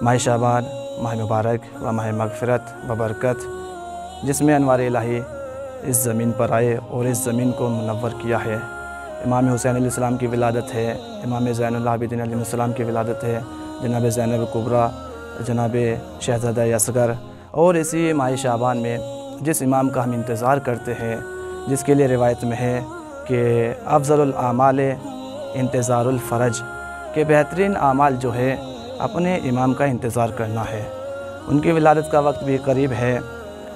माह शाबान, माह मुबारक व माह मग़फ़िरत व बरकत, जिसमें अनवार इलाही इस ज़मीन पर आए और इस ज़मीन को मुनव्वर किया है। इमाम हुसैन अलैहिस्सलाम की विलादत है, इमाम ज़ैनुल आबिदीन अलैहिस्सलाम की विलादत है, जनाब ज़ैनब कुबरा, जनाब शहज़ादा असग़र। और इसी माह शाबान में जिस इमाम का हम इंतज़ार करते हैं, जिसके लिए रिवायत में है कि अफ़ज़लुल आमाल इंतज़ारुल फ़रज, के बेहतरीन आमाल जो है अपने इमाम का इंतज़ार करना है। उनकी विलादत का वक्त भी करीब है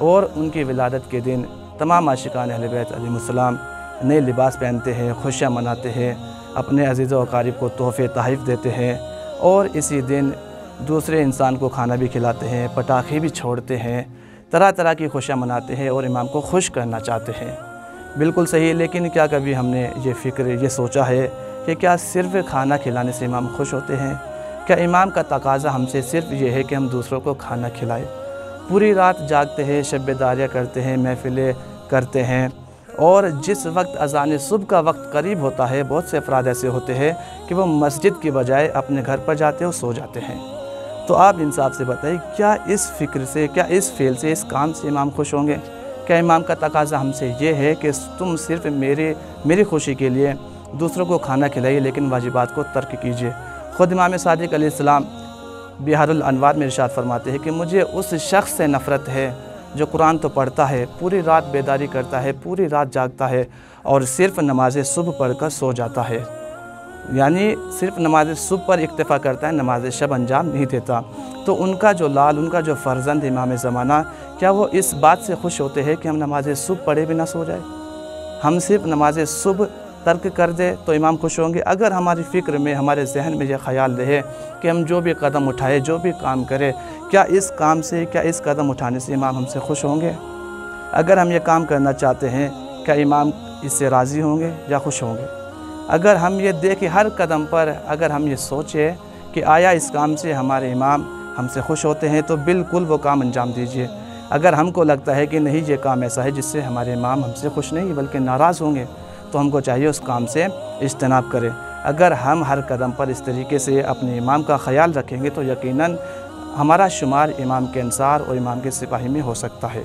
और उनकी विलादत के दिन तमाम आशिकान अहले बैत अलैहिमुस्सलाम नए लिबास पहनते हैं, खुशियाँ मनाते हैं, अपने अज़ीज़ व अक़ारिब को तोहफ़े तोहफ़ देते हैं और इसी दिन दूसरे इंसान को खाना भी खिलाते हैं, पटाखे भी छोड़ते हैं, तरह तरह की खुशियाँ मनाते हैं और इमाम को खुश करना चाहते हैं। बिल्कुल सही है, लेकिन क्या कभी हमने ये फ़िक्र ये सोचा है कि क्या सिर्फ़ खाना खिलाने से इमाम खुश होते हैं? क्या इमाम का तकाज़ा हमसे सिर्फ़ ये है कि हम दूसरों को खाना खिलाएं? पूरी रात जागते हैं, शब-ए-दारिया करते हैं, महफ़िलें करते हैं और जिस वक्त अज़ान सुबह का वक्त करीब होता है, बहुत से अफराद ऐसे होते हैं कि वो मस्जिद की बजाय अपने घर पर जाते हैं और सो जाते हैं। तो आप इंसाफ से बताइए, क्या इस फ़िक्र से, क्या इस फ़ेल से, इस काम से इमाम खुश होंगे? क्या इमाम का तकाज़ा हमसे ये है कि तुम सिर्फ़ मेरी खुशी के लिए दूसरों को खाना खिलाइए, लेकिन वाजिबात को तर्क कीजिए? ख़ुद इमाम सादिक़ अलैहिस्सलाम बिहारुल अनवार में इरशाद फरमाते हैं कि मुझे उस शख्स से नफ़रत है जो कुरान तो पढ़ता है, पूरी रात बेदारी करता है, पूरी रात जागता है और सिर्फ़ नमाज सुबह पढ़ कर सो जाता है। यानी सिर्फ़ नमाज सुबह पर इक्तिफ़ा करता है, नमाज शब अंजाम नहीं देता। तो उनका जो लाल, उनका जो फ़र्ज़ंद इमाम ज़माना, क्या वो इस बात से खुश होते हैं कि हम नमाज सुबह पढ़े बिना सो जाए? हम सिर्फ़ नमाज सुबह तर्क कर दे तो इमाम खुश होंगे? अगर हमारी फ़िक्र में, हमारे जहन में ये ख़याल रहे कि हम जो भी कदम उठाए, जो भी काम करें, क्या इस काम से, क्या इस कदम उठाने से इमाम हमसे खुश होंगे? अगर हम ये काम करना चाहते हैं, क्या इमाम इससे राज़ी होंगे या खुश होंगे? अगर हम ये देखें हर कदम पर, अगर हम ये सोचें कि आया इस काम से हमारे इमाम हमसे खुश होते हैं, तो बिल्कुल वो काम अंजाम दीजिए। अगर हमको लगता है कि नहीं, ये काम ऐसा है जिससे हमारे इमाम हमसे खुश नहीं बल्कि नाराज़ होंगे, तो हमको चाहिए उस काम से इज्तनाब करें। अगर हम हर कदम पर इस तरीके से अपने इमाम का ख़याल रखेंगे तो यकीनन हमारा शुमार इमाम के अंसार और इमाम के सिपाही में हो सकता है।